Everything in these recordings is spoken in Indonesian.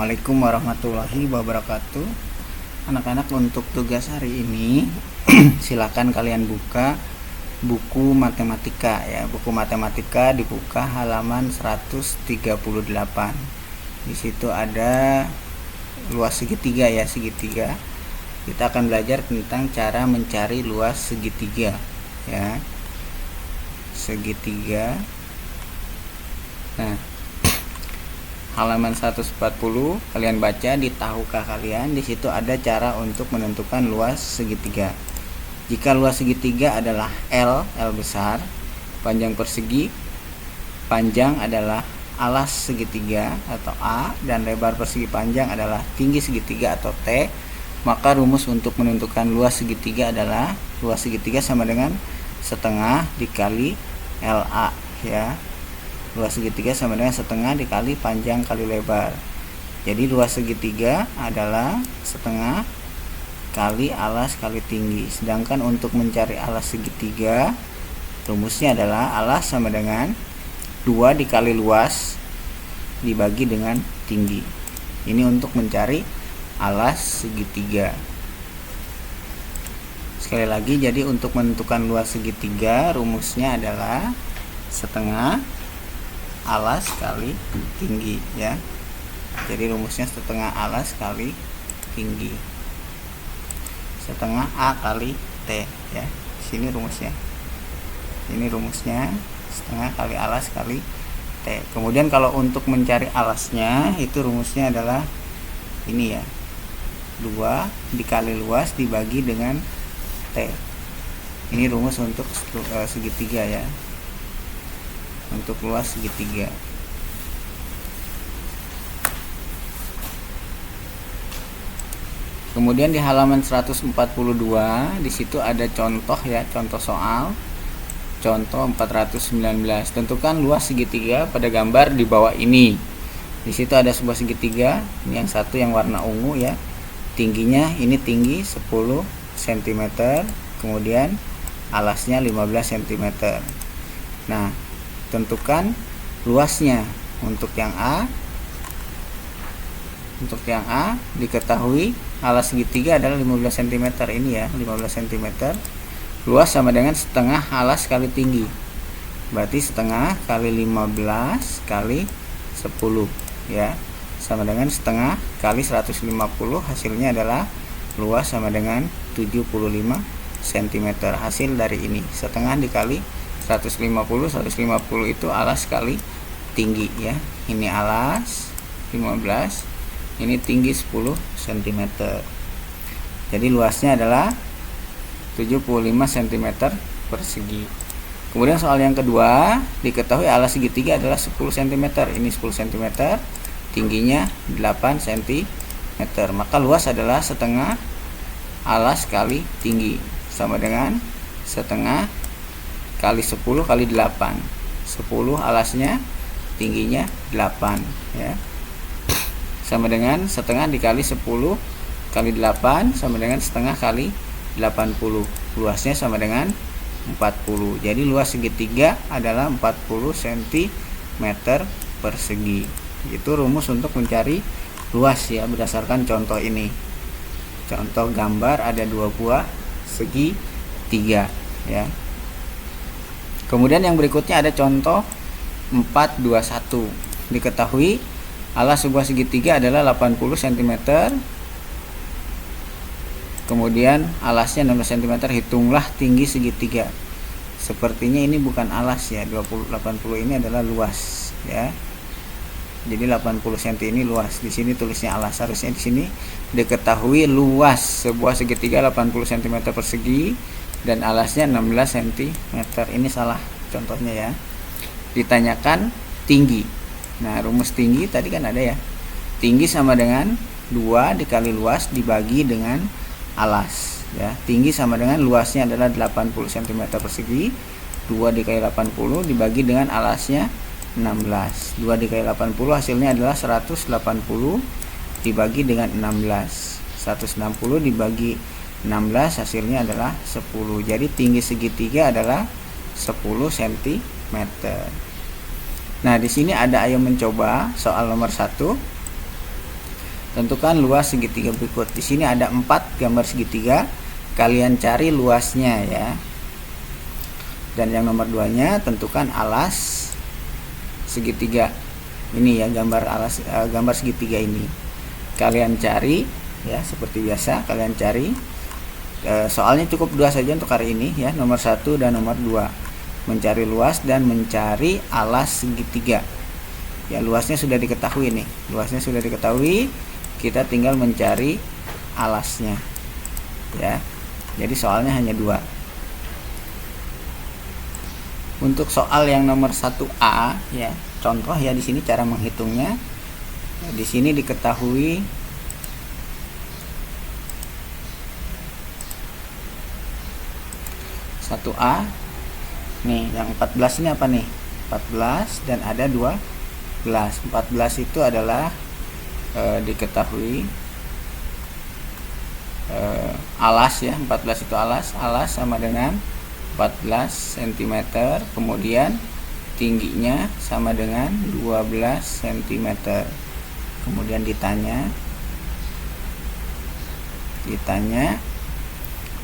Assalamualaikum warahmatullahi wabarakatuh. Anak-anak, untuk tugas hari ini silakan kalian buka buku matematika ya. Buku matematika dibuka halaman 138. Di situ ada luas segitiga ya, segitiga. Kita akan belajar tentang cara mencari luas segitiga ya. Segitiga. Nah, halaman 140 kalian baca, di tahukah kalian di situ ada cara untuk menentukan luas segitiga. Jika luas segitiga adalah L besar, panjang persegi, panjang adalah alas segitiga atau A, dan lebar persegi panjang adalah tinggi segitiga atau T, maka rumus untuk menentukan luas segitiga adalah luas segitiga sama dengan setengah dikali LA ya. Luas segitiga sama dengan setengah dikali panjang kali lebar. Jadi luas segitiga adalah setengah kali alas kali tinggi. Sedangkan untuk mencari alas segitiga, rumusnya adalah alas sama dengan 2 dikali luas dibagi dengan tinggi. Ini untuk mencari alas segitiga. Sekali lagi, jadi untuk menentukan luas segitiga, rumusnya adalah setengah alas kali tinggi ya. Jadi rumusnya setengah alas kali tinggi, setengah A kali T ya. Sini rumusnya, ini rumusnya setengah kali alas kali T. Kemudian kalau untuk mencari alasnya, itu rumusnya adalah ini ya, 2 dikali luas dibagi dengan T. Ini rumus untuk segitiga ya, untuk luas segitiga. Kemudian di halaman 142 di situ ada contoh ya, contoh soal. Contoh 419. Tentukan luas segitiga pada gambar di bawah ini. Di situ ada sebuah segitiga, ini yang satu yang warna ungu ya. Tingginya ini tinggi 10 cm, kemudian alasnya 15 cm. Nah, tentukan luasnya. Untuk yang A, diketahui alas segitiga adalah 15 cm ini ya, 15 cm. Luas sama dengan setengah alas kali tinggi. Berarti setengah kali 15 kali 10 ya, sama dengan setengah kali 150. Hasilnya adalah luas sama dengan 75 cm. Hasil dari ini setengah dikali 150 itu alas kali tinggi ya. Ini alas 15, ini tinggi 10 cm. Jadi luasnya adalah 75 cm persegi. Kemudian soal yang kedua, diketahui alas segitiga adalah 10 cm. Ini 10 cm, tingginya 8 cm. Maka luas adalah setengah alas kali tinggi, sama dengan setengah kali 10 kali 8. 10 alasnya, tingginya 8 ya. Sama dengan setengah dikali 10 kali 8 sama dengan setengah kali 80. Luasnya sama dengan 40. Jadi luas segitiga adalah 40 cm persegi. Itu rumus untuk mencari luas ya, berdasarkan contoh ini. Contoh gambar ada 2 buah segitiga ya. Kemudian yang berikutnya ada contoh 421. Diketahui alas sebuah segitiga adalah 80 cm. Kemudian alasnya 16 cm. Hitunglah tinggi segitiga. Sepertinya ini bukan alas ya, 80 ini adalah luas ya. Jadi 80 cm ini luas. Di sini tulisnya alas, harusnya di sini diketahui luas sebuah segitiga 80 cm persegi dan alasnya 16 cm. Ini salah contohnya ya. Ditanyakan tinggi. Nah, rumus tinggi tadi kan ada ya. Tinggi sama dengan 2 dikali luas dibagi dengan alas ya. Tinggi sama dengan luasnya adalah 80 cm persegi. 2 dikali 80 dibagi dengan alasnya 16. 2 dikali 80 hasilnya adalah 180 dibagi dengan 16. 160 dibagi 16 hasilnya adalah 10. Jadi tinggi segitiga adalah 10 cm. Nah, di sini ada ayo mencoba soal nomor 1. Tentukan luas segitiga berikut. Di sini ada 4 gambar segitiga. Kalian cari luasnya ya. Dan yang nomor 2-nya tentukan alas segitiga. Ini ya gambar segitiga ini. Kalian cari ya, seperti biasa kalian cari. Soalnya cukup 2 saja untuk hari ini ya, nomor 1 dan nomor 2. Mencari luas dan mencari alas segitiga. Ya, luasnya sudah diketahui nih. Luasnya sudah diketahui. Kita tinggal mencari alasnya ya. Jadi soalnya hanya 2. Untuk soal yang nomor 1A ya, contoh ya, di sini cara menghitungnya. Di sini diketahui satu A nih, yang 14 ini apa nih? 14 dan ada 12. 14 itu adalah diketahui alas ya, 14 itu alas sama dengan 14 cm, kemudian tingginya sama dengan 12 cm. Kemudian ditanya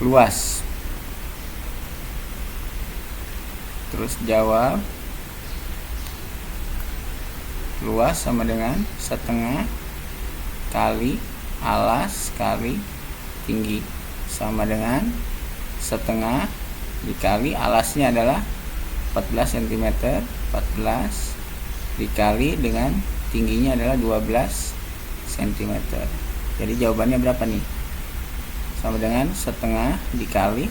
luas, terus jawab luas sama dengan setengah kali alas kali tinggi, sama dengan setengah dikali alasnya adalah 14 cm, 14 dikali dengan tingginya adalah 12 cm. Jadi jawabannya berapa nih? Sama dengan setengah dikali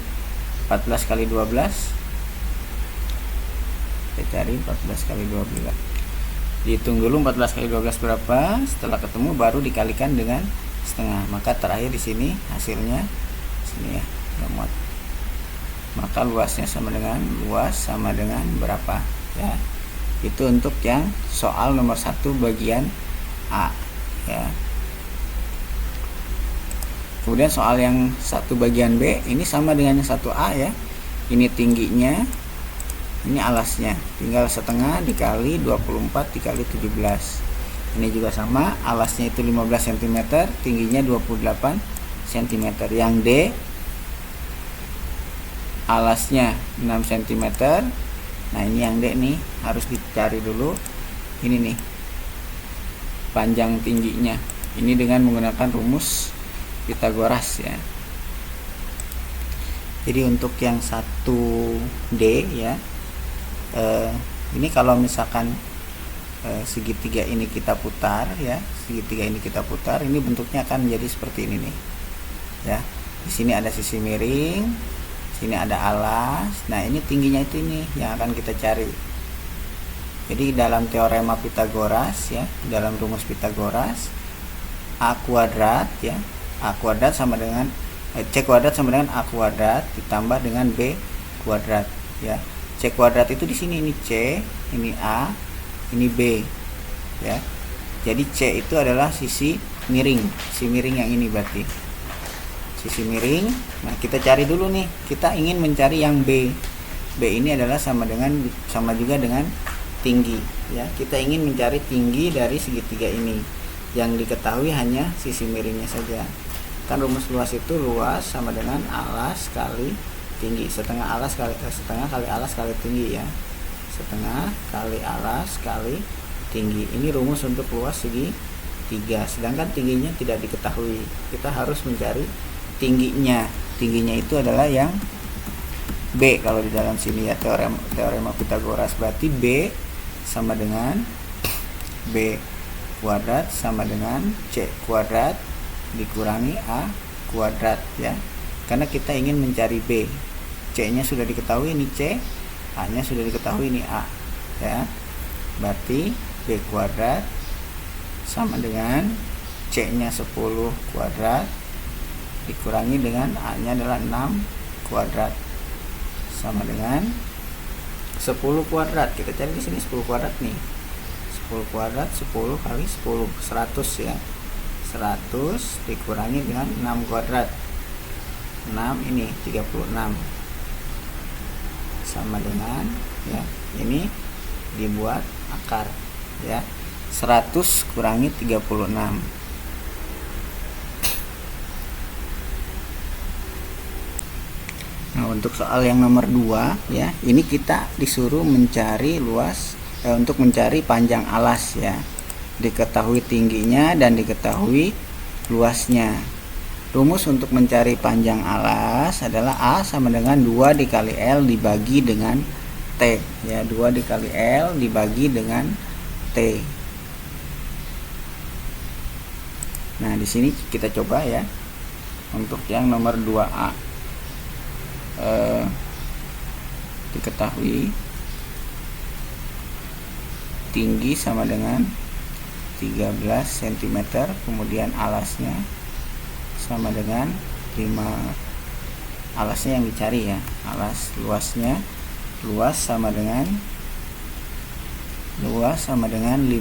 14 kali 12. Kita cari 14 kali 12. Dihitung dulu 14 kali 12 berapa. Setelah ketemu baru dikalikan dengan setengah. Maka terakhir di sini hasilnya sini ya, muat. Maka luasnya sama dengan berapa ya. Itu untuk yang soal nomor 1 bagian A ya. Kemudian soal yang 1 bagian B ini sama dengan yang 1A ya. Ini tingginya, ini alasnya, tinggal setengah dikali 24 dikali 17. Ini juga sama, alasnya itu 15 cm, tingginya 28 cm. Yang D alasnya 6 cm. Nah ini yang D nih harus dicari dulu. Ini nih panjang tingginya. Ini dengan menggunakan rumus Pitagoras ya. Jadi untuk yang 1D ya, ini kalau misalkan segitiga ini kita putar ya, segitiga ini kita putar, ini bentuknya akan menjadi seperti ini nih ya. Di sini ada sisi miring, sini ada alas. Nah ini tingginya itu ini yang akan kita cari. Jadi dalam teorema Pitagoras ya, dalam rumus Pitagoras, A kuadrat ya, A kuadrat sama dengan C kuadrat sama dengan A kuadrat ditambah dengan B kuadrat ya. C kuadrat itu di sini, ini C, ini A, ini B ya. Jadi C itu adalah sisi miring yang ini berarti sisi miring. Nah kita cari dulu nih, kita ingin mencari yang B. B ini adalah sama juga dengan tinggi ya. Kita ingin mencari tinggi dari segitiga ini. Yang diketahui hanya sisi miringnya saja. Kan rumus luas itu luas sama dengan alas kali tinggi, setengah kali alas kali tinggi ya, setengah kali alas kali tinggi. Ini rumus untuk luas segitiga. Sedangkan tingginya tidak diketahui, kita harus mencari tingginya. Tingginya itu adalah yang B kalau di dalam sini ya, teorema Pitagoras. Berarti B sama dengan B kuadrat sama dengan C kuadrat dikurangi A kuadrat ya. Karena kita ingin mencari B. C nya sudah diketahui, ini C, A nya sudah diketahui, ini A ya. Berarti B kuadrat sama dengan C nya 10 kuadrat dikurangi dengan A nya adalah 6 kuadrat sama dengan 10 kuadrat. Kita cari di sini 10 kuadrat nih. 10 kuadrat 10 kali 10 100 ya. 100 dikurangi dengan 6 kuadrat. 6 ini 36 sama dengan ya, ini dibuat akar ya. 100 kurangi 36 Nah, untuk soal yang nomor 2 ya, ini kita disuruh mencari luas untuk mencari panjang alas ya. Diketahui tingginya dan diketahui luasnya. Rumus untuk mencari panjang alas adalah A sama dengan 2 dikali L dibagi dengan T ya, 2 dikali L dibagi dengan T. Nah, di sini kita coba ya. Untuk yang nomor 2A diketahui tinggi sama dengan 13 cm, kemudian alasnya sama dengan 5, alasnya yang dicari ya, alas luas sama dengan 52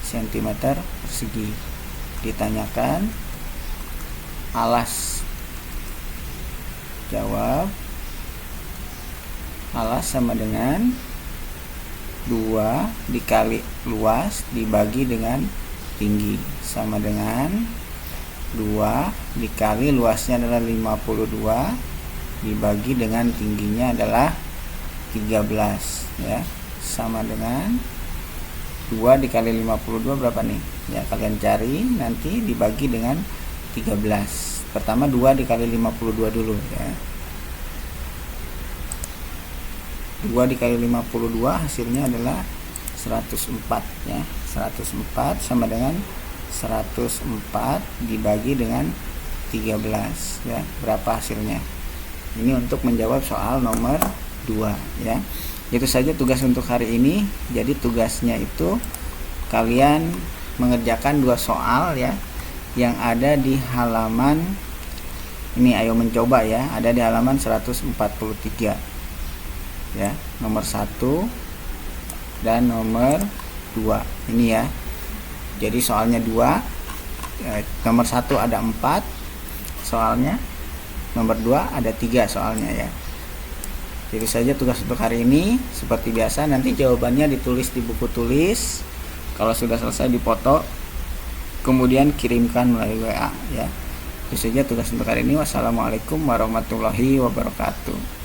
cm persegi. Ditanyakan alas, jawab alas sama dengan 2 dikali luas dibagi dengan tinggi sama dengan 2 dikali luasnya adalah 52 dibagi dengan tingginya adalah 13 ya, sama dengan 2 dikali 52 berapa nih ya, kalian cari nanti dibagi dengan 13. Pertama 2 dikali 52 dulu ya. 2 dikali 52 hasilnya adalah 104 ya. 104 sama dengan 104 dibagi dengan 13 ya. Berapa hasilnya? Ini untuk menjawab soal nomor 2 ya. Itu saja tugas untuk hari ini. Jadi tugasnya itu kalian mengerjakan 2 soal ya, yang ada di halaman ini. Ayo mencoba ya, ada di halaman 143 ya, nomor 1 dan nomor 2 ini ya. Jadi soalnya 2 ya, nomor 1 ada 4 soalnya, nomor 2 ada 3 soalnya ya. Jadi saja tugas untuk hari ini. Seperti biasa nanti jawabannya ditulis di buku tulis, kalau sudah selesai dipoto, kemudian kirimkan melalui WA ya. Itu saja tugas untuk hari ini. Wassalamualaikum warahmatullahi wabarakatuh.